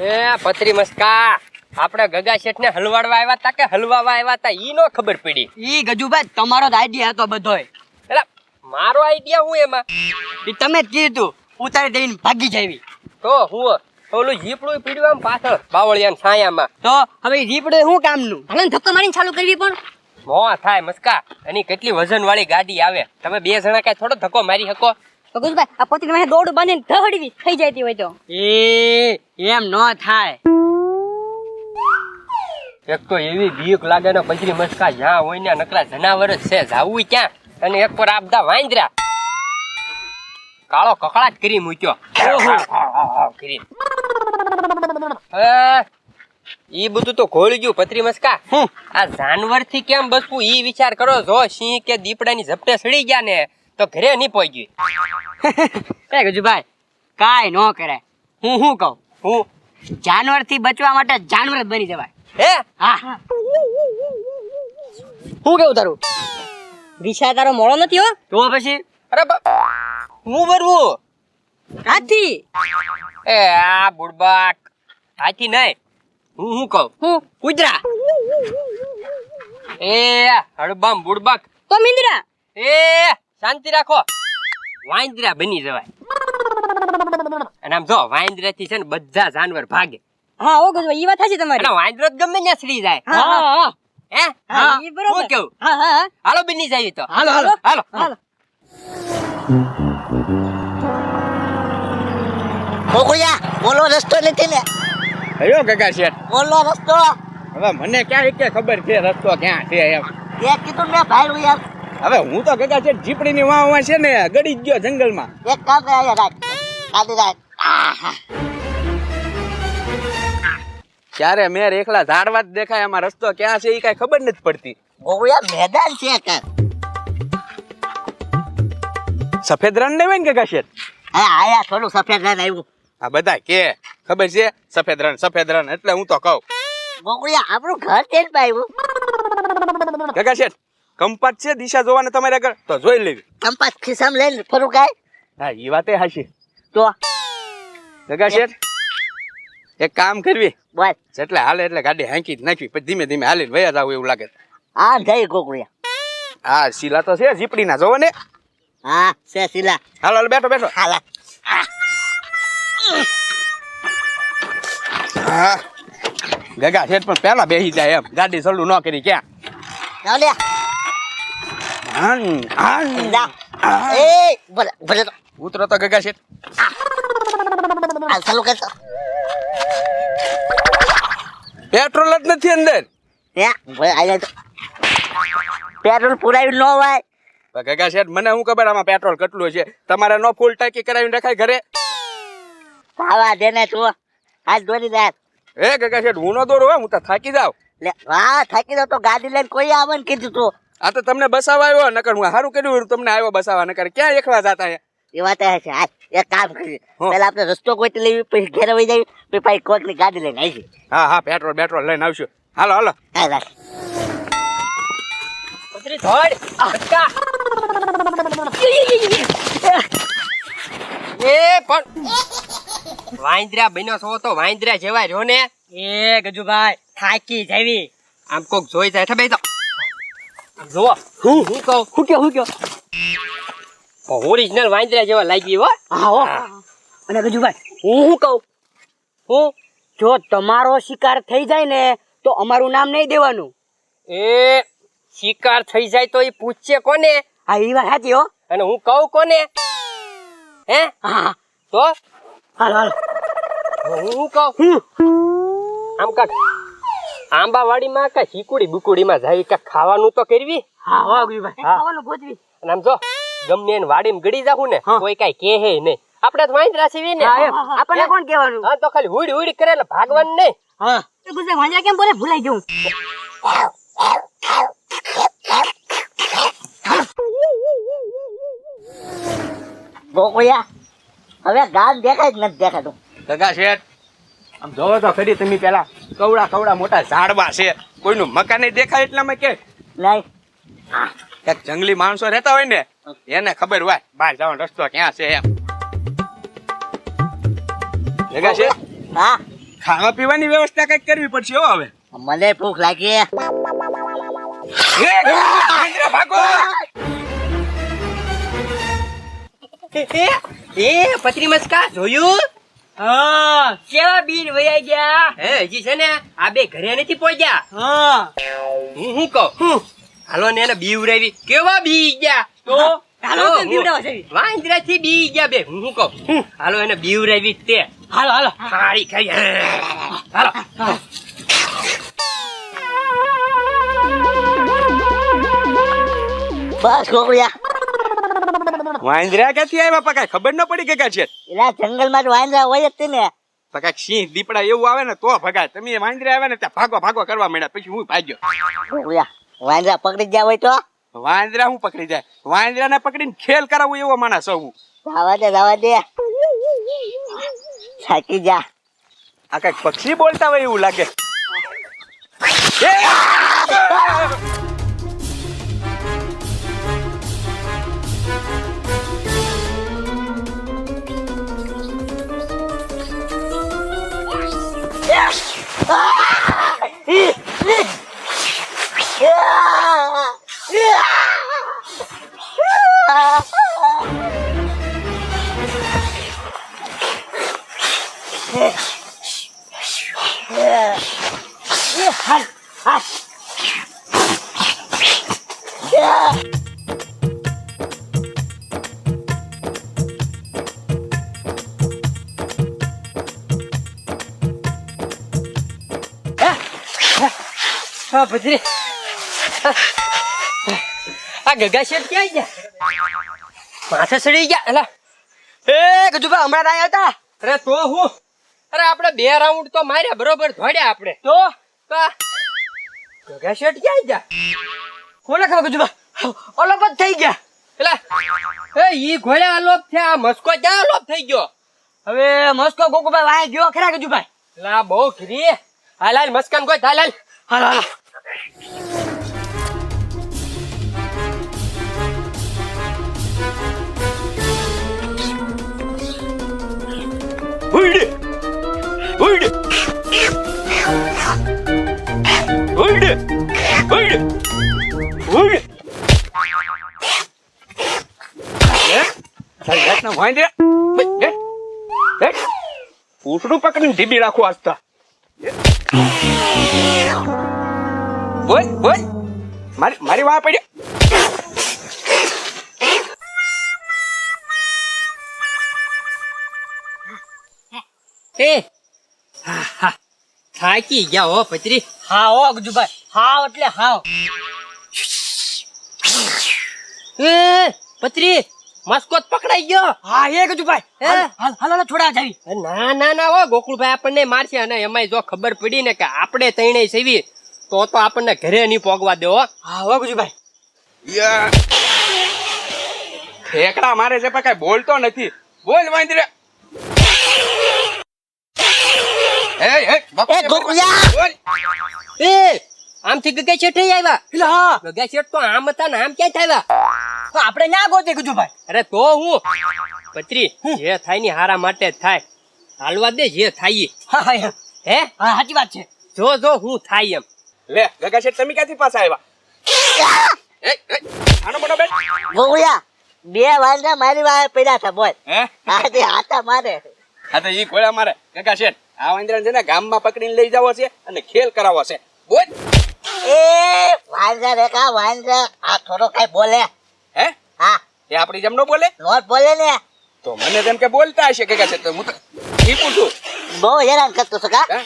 એ પતરી મસ્કા આપણે ગગા શેઠ ને હલવાડવા આવ્યા તા કે હલવાવા આવ્યા તા ઈ નો ખબર પડી. ઈ ગજુભાઈ તમારો જ આઈડિયા હતો બધોય. એટલે મારો આઈડિયા હું એમાં? ઈ તમે જ કીધું ઉતારી દઈને ભાગી જાવી. તો હું ઓલું જીપડું પીડ્યું આમ પાછળ બાવળિયા છાયામાં. તો હવે જીપડે શું કામનું? ભલે ધક્કો મારીને ચાલુ કરવી પણ મો થાય મસ્કા. એની કેટલી વજન વાળી ગાડી આવે, તમે બે જણા કઈ થોડો ધક્કો મારી શકો? ભગુભાઈ આ પતિને વાહે દોડ બાંધીને ઢહડવી થઈ જતી હોય તો એમ ન થાય. એક તો એવી બીક લાગે ને પતરી મસ્કા, જ્યાં હોય ને નકરા જનાવર જ છે, જાવું ક્યાં? અને એક પર આપદા વાંદરા કાળો કકળાટ કરી મૂક્યો. ઈ બધું તો ઘોળી ગયું પતરી મસ્કા. આ જાનવર થી કેમ બચવું ઈ વિચાર કરો. જો સિંહ કે દીપડાની ઝપટે સડી ગયા ને તો ઘરે નહીં પહોંચ્યું. એ ગજુભાઈ કાઈ ન કરાય. હું શું કહું, હું જાનવર થી બચવા માટે જાનવર જ બની જવાય. હે હા હું કેવું તારું? વિશા તારો મોળો નથી હો. તો પછી અરે હું બરવું હાથી એ આ બુડબાક હાથી નહીં. હું કહું હું કૂતરા. એ હડબામ બુડબાક તો મિંદરા. એ શાંતિ રાખો. વાંદરા બની જવાય. અને આમ જો વાંદરા થી છે ને બધા જાનવર ભાગે. હા ઓ ગજુભાઈ ઈ વાત સાચી તમારી. અને વાંદરો જ ગમે ત્યાં સડી જાય. હા હે હા ઈ બરોબર. હું કેવું? હા હા હાલો બની જાય તો. હાલો હાલો હાલો હાલો. ગોગુયા બોલો રસ્તો નથી ને? કયો ગગા શેઠ? બોલો રસ્તો. હવે મને ક્યાં કે ખબર છે રસ્તો ક્યાં છે એમ? તે કીધું મેં ભાઈ યાર. હવે હું તો ગગા શેઠ જીપડીની વાવ છે ને ગડી જ ગયો જંગલમાં. એક કામ કરે રાખ કાઢી રાખ. ત્યારે મેર એકલા ઝાડવા જ દેખાય, એમાં રસ્તો ક્યાં છે એ કઈ ખબર નથી પડતી. ગોગુયા મેદાન છે કર. સફેદ રણ નહીં હોય ને ગગા શેઠ? હા આયા થોડું સફેદ રન આવ્યું. આ બધા કે ખબર છે સફેદ રણ એટલે હું તો કહું. ગોગુયા આપણું ઘર તે જ આવ્યું. ગગા શેઠ કંપાસ છે દિશા જોવાને તમારે આગળ તો જોઈ લેવી. કંપાસ ખિસ્સામાં લઈને ફરું કાય હા એ વાતે હાશી. તો ગગા શેઠ એક કામ કરવી, બસ જેટલે હાલે એટલે ગાડી હાંકી જ નાખવી, પછી ધીમે ધીમે હાલીને વયા જાવ એવું લાગે. આ જઈ ગોગુયા. હા શીલા તો છે જીપડી ના જોવો ને. હા છે શીલા. હાલો હાલો બેઠો બેઠો. હાલા હા ગગા શેઠ પણ પેલા બેસી જાય એમ, ગાડી સડું ન કરી ક્યાં. જાવ લે. જા. એ ભલે ભલે તો ઉતરો તો ગગા શેઠ. આ ચાલુ કરતો. પેટ્રોલ જ નથી અંદર. ત્યાં ભલે આયા તો પેટ્રોલ પુરાયું ન હોય. ગગા શેઠ મને શું ખબર આમાં પેટ્રોલ કેટલું છે? તમારે નો ફૂલ ટાંકી કરાવીને રખાય ઘરે? ખાવા દે ને તું હાથ દોરી દે. એ ગગા શેઠ હું નો દોરું, હું તો થાકી જાવ. લે વાહ થાકી દો તો ગાડી લઈને કોઈ આવે ને કીધું તું. આ તો તમને બસાવા આવ્યો, નકર હું સારું કર્યું તમને આવ્યો બસાવા, નકર ક્યાં એકલા જાતા હે. એ વાત છે. હાલ એક કામ કરીએ, હા. પેલા આપણે રસ્તો કોઈ લેવી, પછી ઘેર વહી જઈએ, પછી કોઈક ની ગાડી લઈને આવી. હા હા પેટ્રોલ લઈને આવશું. હાલો હાલો. હા પતરી ધોડ મસ્કા. એ પણ વાંદરા બન્યો છો તો વાંદરા જેવા રહ્યો ને. એ ગજુભાઈ થાકી જાવી. આમ કોક જોઈ જાય ઠબે તો જો હું કહું હું કયો ઓરિજિનલ વાંદરા જેવા લાગી હો. હા હો. અને ગજુભાઈ હું કહું, હું જો તમારો શિકાર થઈ જાય ને તો અમારું નામ નહીં દેવાનું. એ શિકાર થઈ જાય તો એ પૂછશે કોને? હા એ વાત સાચી હો. અને હું કહું કોને? હે હા તો હાલો હાલો. હું કહું આમ કાક આંબાવાડીમાં કા ચીકુડી બુકુડીમાં જાય કા ખાવાનું તો કરવી. હા હો ગજુભાઈ હા. ખાવાનું ગોતવી. અને આમ જો ગમે એને વાડીમાં ગડી જાવું ને હા. કોઈ કઈ કહે નહીં. આપણે તો વાંદરા છીએ ને. હા, એમ. આપણને કોણ કહેવાનું? હા તો ખાલી હુડી હુડી કરે એટલે ભાગવાનું નહીં. હા તો ગુજે વાંજા કેમ બોલે ભૂલાઈ ગયું. ગોગુયા હવે ગામ દેખાય જ નથી દેખાતું. ગગા શેઠ આમ જોવો તો ખરી તમે પેલા કવડા મોટા ઝાડવા છે, કોઈનું મકાન નહીં દેખાય એટલામાં કે નહીં એક જંગલી માણસો રહેતા હોય ને એને ખબર હોય બહાર જવાનો રસ્તો ક્યાં છે એમ. ભેગા છે હા ખાવા પીવાની વ્યવસ્થા કઈક કરવી પડશે હો હવે. મને ભૂખ લાગી. મહેન્દ્ર ભાગો. એ પત્રી મસ્કા જોયું? હા કેવા બીન વયા ગયા. હે હજી છે ને આ બે ઘરે નથી પહોંચ્યા. હા હું કહું હાલો ને એને બીવરાવી કેવા બી ગયા તો હાલો તો બીવડાવો છે. વાંદરાથી બી ગયા બે હું કહું હાલો એને બીવરાવી તે હાલો હાલો. હારી ખાઈ હાલો બસ ગોકુળિયા. વાંદરા ક્યાંથી આવ્યા પકાય ખબર ન પડી કે છે. એલા જંગલમાં તો વાંદરા હોય જ તે ને. પકાય સિંહ દીપડા એવું આવે ને તો ભગાય. તમે વાંદરા આવ્યા ને ત્યાં ભાગો ભાગો કરવા માંડ્યા પછી હું ભાગ્યો. ગોકુળિયા વાંદરા પકડી ગયા હોય તો વાંદરા હું પકડી જાય. વાંદરાને પકડીને ખેલ કરાવવું એવો માણસ હું. જવા દે. થાકી જા. આ કઈક પક્ષી બોલતા હોય એવું લાગે. હા ભદ્રી આ ગગા શેઠ ક્યાં ગયા? માથે સડી ગયા એલા. એ ગજુભા હમણાં આયા હતા. અરે તો હું અરે આપણે 2 રાઉન્ડ તો માર્યા બરોબર ધોડ્યા આપણે તો આ ગગા શેઠ ક્યાં ગયા? કોને ખબર ગજુભા અલગ જ થઈ ગયા. એલા એ ઈ ઘોડ્યા અલોપ થયા મસ્કો ક્યાં અલોપ થઈ ગયો? હવે મસ્કો ગોકુભાઈ વાય ગયો ખરા ગજુભાઈ. એલા બહુ ઘરી હાલ હાલ મસ્કાન કોઈ હાલ હાલ હાલો હાલો. ઉઈડે ઉઈડે ઉઈડે ઉઈડે ઉઈડે ના વાંદરા પૂછડું પકડીને ઢીબી રાખો આજતા. બોલ બોલ મારી વાહ પડ્યા. એ હા હા થાકી ગયા હો પત્રી. હા હો ગજુભાઈ હાવ એટલે હાવ. એ પત્રી મસ્કોત પકડાઈ ગયો. હા એ ગજુભાઈ હાલ હાલ હાલો છોડા જાવી. ના ના ના હો ગોકુળભાઈ આપણને મારશે અને એમાંય જો ખબર પડી ને કે આપણે તૈણે સેવી તો આપણને ઘરે નહીં પોગવા દે હો. હા હો ગજુભાઈ. ઠેકડા મારે છે પણ કઈ બોલતો નથી. બોલ વાંદરા. એ ગોકુળિયા બોલ. એ આમથી ગગા શેઠ આવ્યા. એટલે હા ગગા શેઠ તો આમ હતા ને આમ ક્યાં આવ્યા? આપણે ના ગોતે ગજુભાઈ. અરે તો હું પત્રી જે થાય ની હારા માટે જ થાય. હાલવા દે જે થાય. હા હા હે હા સાચી વાત છે. જો જો હું થાય એમ. લે ગગા શેઠ તમે ક્યાંથી પાછા આવ્યા? આનો મોટો બેટ. ગોકુળિયા 2 વાંદરા મારી વાહે પડ્યા હતા બોલ. હે હા તે હાથા મારે. હા તો ઈ કોળા મારે. ગગા શેઠ આ વાંદરાને છે ને ગામમાં પકડીને લઈ જાવો છે અને ખેલ કરાવવો છે. બોલ. એ વાંદરા રેખા વાંદરા આ થોડો કઈ બોલે. હે હા એ આપણી જેમ નો બોલે નોટ બોલે ને. તો મને તેમ કે બોલતા હશે ગગા શેઠ. તો હું તો ઈ પૂછું. બહુ હેરાન કરતો છે કા. હે?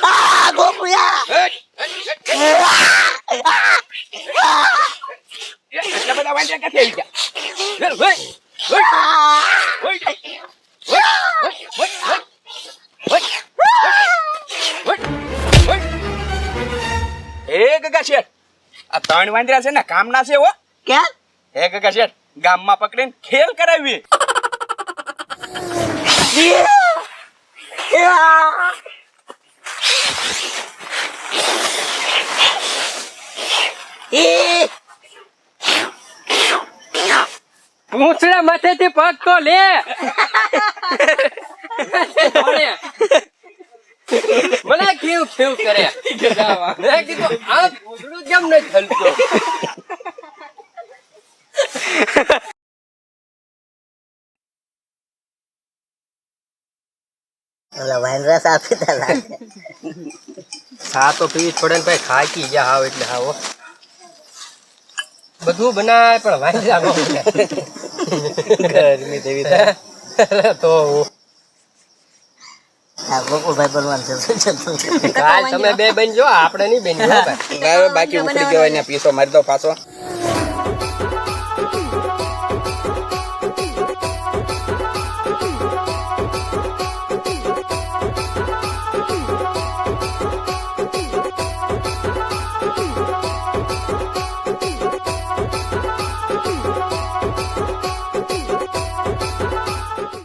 હા આ ગોકુળિયા એટલા બધા વાંદરા ક્યાંથી આવી ગયા? હે ગગા શેઠ આ 3 વાંદરા છે ને કામના છે હો. ક્યાં હે ગગા શેઠ ગામમાં પકડીને ખેલ કરાવી. પૂંછડા માથેથી પગ તો લે. એવું કરે મેં કીધું આ ભૂંડળું કેમ નથી હલતો ઓલા વાઇન રસ આપી દે લાગે. હા તો પીવી થોડે ને ભાઈ ખાકી ગયા હાવ એટલે હાવો બધું બનાય પણ વાંચા નો બનાય ગરમી જેવી થાય. તો આ ગોકુળભાઈ બનવાનું છે. કાલ તમે બે બનજો આપણે નહીં બની બાકી ઉપડી ગયો એને પીસો મારી દો પાછો.